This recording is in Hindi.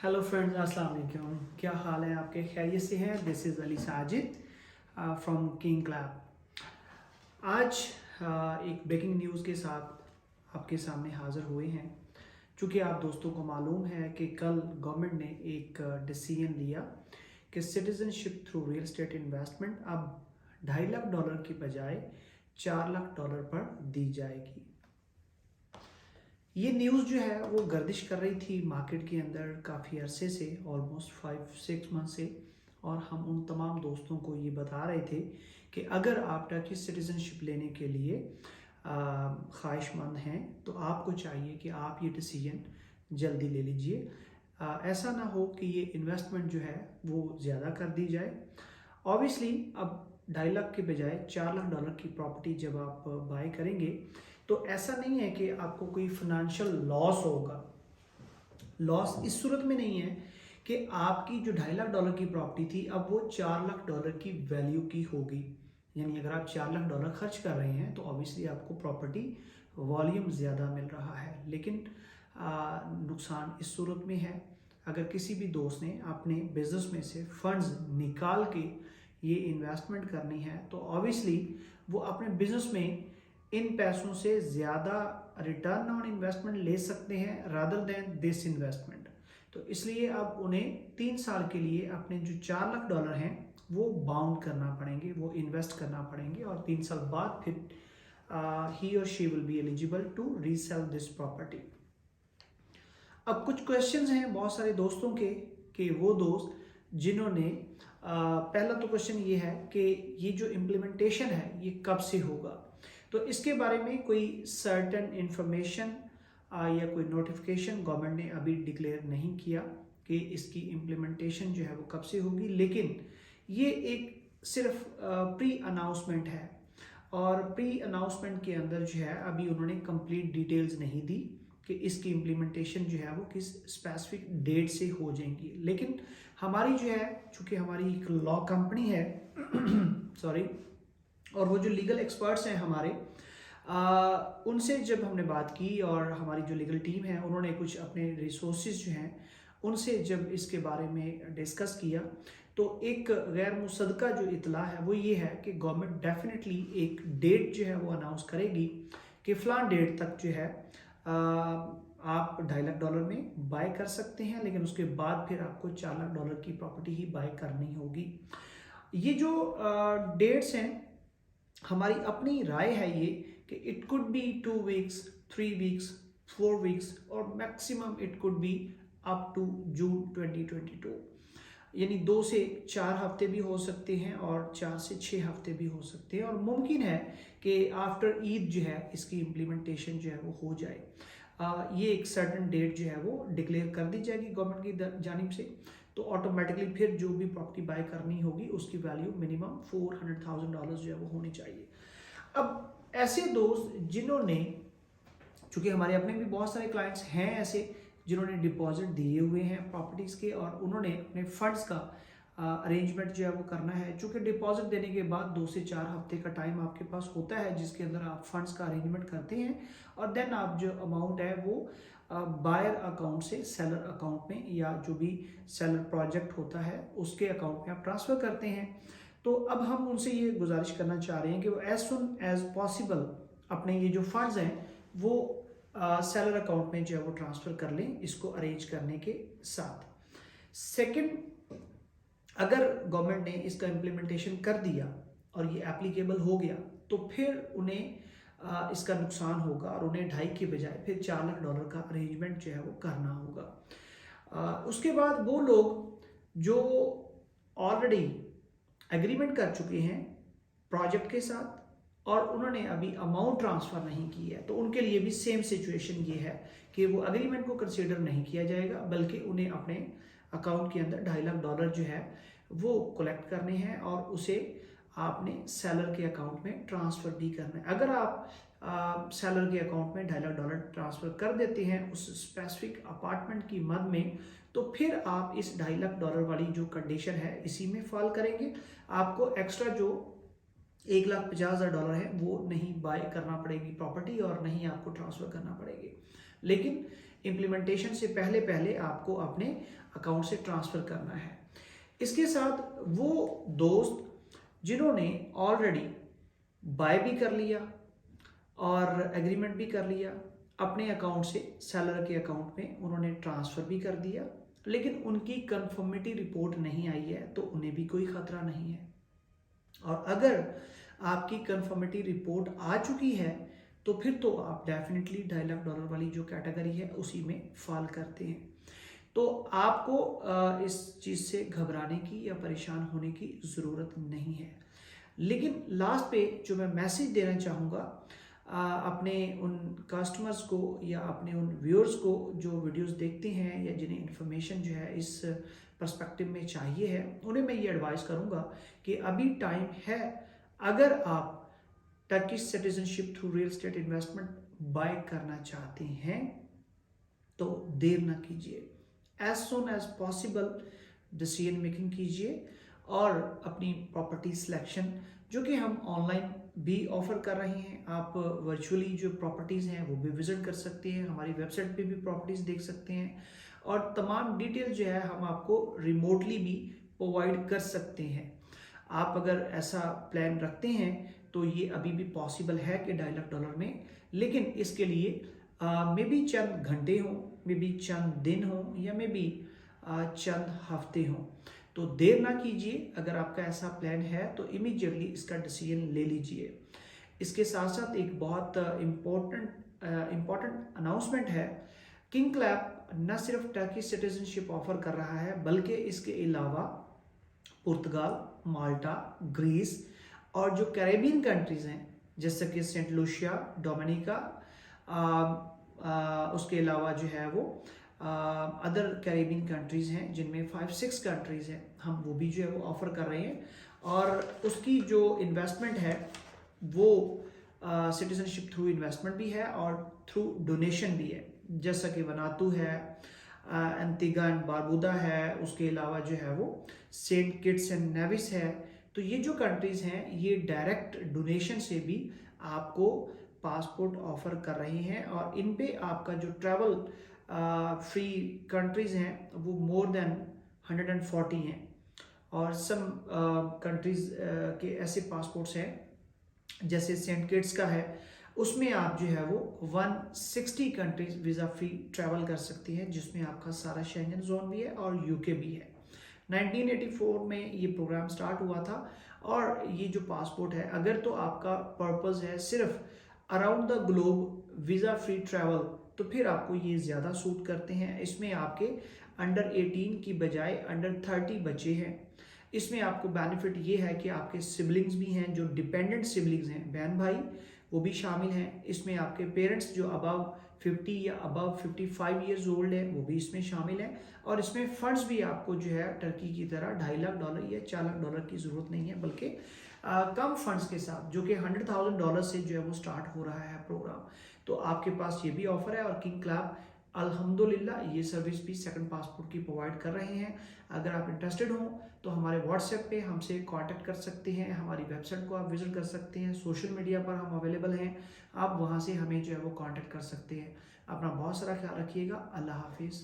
हेलो फ्रेंड्स, अस्सलाम वालेकुम। क्या हाल है आपके? खैरियत से हैं? This is Ali Sajid from king club. आज एक ब्रेकिंग न्यूज़ के साथ आपके सामने हाज़िर हुए हैं। चूँकि आप दोस्तों को मालूम है कि कल गवर्नमेंट ने एक डिसीजन लिया कि citizenship through real estate investment अब $2.5 लाख की बजाय $4 लाख पर दी जाएगी। ये न्यूज़ जो है वो गर्दिश कर रही थी मार्केट के अंदर काफ़ी अरसे से, ऑलमोस्ट 5-6 मंथ से। और हम उन तमाम दोस्तों को ये बता रहे थे कि अगर आप टर्की सिटीज़नशिप लेने के लिए ख्वाहिशमंद हैं तो आपको चाहिए कि आप ये डिसीजन जल्दी ले लीजिए। ऐसा ना हो कि ये इन्वेस्टमेंट जो है वो ज़्यादा कर दी जाए। ऑब्वियसली अब $2.5 लाख के बजाय $4 लाख की प्रॉपर्टी जब आप बाय करेंगे तो ऐसा नहीं है कि आपको कोई फाइनेंशियल लॉस होगा। लॉस इस सूरत में नहीं है कि आपकी जो $2.5 लाख की प्रॉपर्टी थी अब वो $4 लाख की वैल्यू की होगी। यानी अगर आप $4 लाख खर्च कर रहे हैं तो ऑब्वियसली आपको प्रॉपर्टी वॉल्यूम ज़्यादा मिल रहा है। लेकिन नुकसान इस सूरत में है, अगर किसी भी दोस्त ने अपने बिजनेस में से फंड्स निकाल के ये इन्वेस्टमेंट करनी है तो ऑब्वियसली वो अपने बिजनेस में इन पैसों से ज़्यादा रिटर्न ऑन इन्वेस्टमेंट ले सकते हैं रादर देन दिस इन्वेस्टमेंट। तो इसलिए अब उन्हें 3 साल के लिए अपने जो $4 लाख हैं वो बाउंड करना पड़ेंगे, वो इन्वेस्ट करना पड़ेंगे और 3 साल बाद फिर ही और she will be eligible to resell this property. अब कुछ क्वेश्चंस हैं बहुत सारे दोस्तों के कि वो दोस्त जिन्होंने पहला तो क्वेश्चन ये है कि ये जो इम्प्लीमेंटेशन है ये कब से होगा। तो इसके बारे में कोई सर्टेन इंफॉर्मेशन या कोई नोटिफिकेशन गवर्नमेंट ने अभी डिक्लेयर नहीं किया कि इसकी इम्प्लीमेंटेशन जो है वो कब से होगी, लेकिन ये एक सिर्फ प्री अनाउंसमेंट है और प्री अनाउंसमेंट के अंदर जो है अभी उन्होंने कंप्लीट डिटेल्स नहीं दी कि इसकी इम्प्लीमेंटेशन जो है वो किस स्पेसिफिक डेट से हो जाएंगी। लेकिन हमारी जो है, चूँकि हमारी एक लॉ कंपनी है सॉरी, और वो जो लीगल एक्सपर्ट्स हैं हमारे उनसे जब हमने बात की और हमारी जो लीगल टीम है उन्होंने कुछ अपने रिसोर्सेज जो हैं उनसे जब इसके बारे में डिस्कस किया तो एक गैर मुसद्दका जो इतला है वो ये है कि गवर्नमेंट डेफिनेटली एक डेट जो है वो अनाउंस करेगी कि फ़लाँ डेट तक जो है आप $2.5 लाख में बाय कर सकते हैं, लेकिन उसके बाद फिर आपको $4 लाख की प्रॉपर्टी ही बाय करनी होगी। ये जो डेट्स हैं हमारी अपनी राय है ये कि it could be 2 weeks, 3 weeks, 4 weeks और maximum it could be up to June 2022। यानी 2 से 4 हफ्ते भी हो सकते हैं और 4 से 6 हफ्ते भी हो सकते हैं और मुमकिन है कि आफ्टर ईद जो है इसकी इम्प्लीमेंटेशन जो है वो हो जाए। ये एक सर्टन डेट जो है वो डिक्लेयर कर दी जाएगी गवर्नमेंट की जानिब से, तो ऑटोमेटिकली फिर जो भी प्रॉपर्टी बाय करनी होगी उसकी वैल्यू मिनिमम $400,000 जो है वो होनी चाहिए। अब ऐसे दोस्त जिन्होंने, चूँकि हमारे अपने भी बहुत सारे क्लाइंट्स हैं ऐसे जिन्होंने डिपॉजिट दिए हुए हैं प्रॉपर्टीज़ के और उन्होंने अपने फंड्स का अरेंजमेंट जो है वो करना है। चूँकि डिपॉजिट देने के बाद 2 से 4 हफ्ते का टाइम आपके पास होता है जिसके अंदर आप फंड्स का अरेंजमेंट करते हैं और देन आप जो अमाउंट है वो बायर अकाउंट से सेलर अकाउंट में या जो भी सेलर प्रोजेक्ट होता है उसके अकाउंट में आप ट्रांसफ़र करते हैं। तो अब हम उनसे ये गुजारिश करना चाह रहे हैं कि वो एज सुन एज पॉसिबल अपने ये जो फंड्स हैं वो सेलर अकाउंट में जो है वो ट्रांसफ़र कर लें इसको अरेंज करने के साथ। सेकंड, अगर गवर्नमेंट ने इसका इम्प्लीमेंटेशन कर दिया और ये एप्लीकेबल हो गया तो फिर उन्हें इसका नुकसान होगा और उन्हें 2.5 के बजाय फिर $4 लाख का अरेंजमेंट जो है वो करना होगा। उसके बाद वो लोग जो ऑलरेडी एग्रीमेंट कर चुके हैं प्रोजेक्ट के साथ और उन्होंने अभी अमाउंट ट्रांसफ़र नहीं की है तो उनके लिए भी सेम सिचुएशन ये है कि वो एग्रीमेंट को कंसीडर नहीं किया जाएगा बल्कि उन्हें अपने अकाउंट के अंदर $2.5 लाख जो है वो कलेक्ट करने हैं और उसे आपने सेलर के अकाउंट में ट्रांसफ़र भी करना है। अगर आप सेलर के अकाउंट में $2.5 लाख ट्रांसफ़र कर देते हैं उस स्पेसिफिक अपार्टमेंट की मद में तो फिर आप इस $2.5 लाख वाली जो कंडीशन है इसी में फॉल करेंगे। आपको एक्स्ट्रा जो $1,50,000 है वो नहीं बाय करना पड़ेगी प्रॉपर्टी और नहीं आपको ट्रांसफ़र करना पड़ेगी। लेकिन इम्प्लीमेंटेशन से पहले पहले आपको अपने अकाउंट से ट्रांसफ़र करना है। इसके साथ वो दोस्त जिन्होंने ऑलरेडी बाय भी कर लिया और एग्रीमेंट भी कर लिया, अपने अकाउंट से सेलर के अकाउंट में उन्होंने ट्रांसफ़र भी कर दिया, लेकिन उनकी कंफर्मिटी रिपोर्ट नहीं आई है, तो उन्हें भी कोई ख़तरा नहीं है। और अगर आपकी कंफर्मिटी रिपोर्ट आ चुकी है तो फिर तो आप डेफिनेटली $2.5 लाख वाली जो कैटेगरी है उसी में फॉल करते हैं। तो आपको इस चीज़ से घबराने की या परेशान होने की ज़रूरत नहीं है। लेकिन लास्ट पे जो मैं मैसेज देना चाहूँगा अपने उन कस्टमर्स को या अपने उन व्यूअर्स को जो वीडियोस देखते हैं या जिन्हें इन्फॉर्मेशन जो है इस पर्सपेक्टिव में चाहिए है, उन्हें मैं ये एडवाइस करूँगा कि अभी टाइम है। अगर आप Turkish citizenship through real estate investment buy करना चाहते हैं तो देर ना कीजिए, as soon as possible decision making कीजिए और अपनी प्रॉपर्टी सिलेक्शन जो कि हम ऑनलाइन भी ऑफर कर रहे हैं, आप वर्चुअली जो प्रॉपर्टीज़ हैं वो भी विजिट कर सकते हैं, हमारी वेबसाइट पे भी प्रॉपर्टीज़ देख सकते हैं और तमाम डिटेल जो है हम आपको रिमोटली भी प्रोवाइड कर सकते हैं। आप अगर ऐसा प्लान रखते हैं तो ये अभी भी पॉसिबल है कि $2.5 लाख में, लेकिन इसके लिए मे बी चंद घंटे हों, मे बी चंद दिन हों या मे बी चंद हफ्ते हों। तो देर ना कीजिए, अगर आपका ऐसा प्लान है तो इमीडिएटली इसका डिसीजन ले लीजिए। इसके साथ साथ एक बहुत इम्पॉर्टेंट अनाउंसमेंट है, किंग क्लैब न सिर्फ टर्की सिटीजनशिप ऑफर कर रहा है बल्कि इसके अलावा पुर्तगाल, माल्टा, ग्रीस और जो कैरेबियन कंट्रीज़ हैं जैसे कि सेंट लूसिया, डोमिनिका, उसके अलावा जो है वो अदर कैरेबियन कंट्रीज़ हैं जिनमें 5-6 कंट्रीज़ हैं, हम वो भी जो है वो ऑफ़र कर रहे हैं और उसकी जो इन्वेस्टमेंट है वो सिटीजनशिप थ्रू इन्वेस्टमेंट भी है और थ्रू डोनेशन भी है, जैसा कि वनातू है, एंटीगा एंड बारबूदा है, उसके अलावा जो है वो सेंट किट्स एंड नेविस है। तो ये जो कंट्रीज़ हैं ये डायरेक्ट डोनेशन से भी आपको पासपोर्ट ऑफर कर रही हैं और इन पे आपका जो ट्रैवल फ्री कंट्रीज़ हैं वो मोर देन 140 हैं और सम कंट्रीज़ के ऐसे पासपोर्ट्स हैं जैसे सेंट किट्स का है, उसमें आप जो है वो 160 कंट्रीज वीज़ा फ्री ट्रैवल कर सकती हैं, जिसमें आपका सारा शेंगन जोन भी है और यूके भी है। 1984 में ये प्रोग्राम स्टार्ट हुआ था और ये जो पासपोर्ट है अगर तो आपका पर्पस है सिर्फ around the globe visa free travel तो फिर आपको ये ज़्यादा सूट करते हैं। इसमें आपके अंडर 18 की बजाय अंडर 30 बच्चे हैं। इसमें आपको बेनिफिट ये है कि आपके सिबलिंग्स भी हैं, जो डिपेंडेंट सिबलिंग्स हैं, बहन भाई, वो भी शामिल हैं। इसमें आपके पेरेंट्स जो अबव 50 या अबव 55 ईयर्स ओल्ड है वो भी इसमें शामिल है और इसमें फंड्स भी आपको जो है टर्की की तरह $2.5 लाख या $4 लाख की ज़रूरत नहीं है, बल्कि कम फंड्स के साथ जो कि $100,000 से जो है वो स्टार्ट हो रहा है प्रोग्राम। तो आपके पास ये भी ऑफर है और किंग क्लब अल्हम्दुलिल्लाह ये सर्विस भी सेकंड पासपोर्ट की प्रोवाइड कर रहे हैं। अगर आप इंटरेस्टेड हो तो हमारे व्हाट्सएप पे हमसे कांटेक्ट कर सकते हैं, हमारी वेबसाइट को आप विजिट कर सकते हैं, सोशल मीडिया पर हम अवेलेबल हैं, आप वहाँ से हमें जो है वो कांटेक्ट कर सकते हैं। अपना बहुत सारा ख्याल रखिएगा। अल्लाह हाफिज़।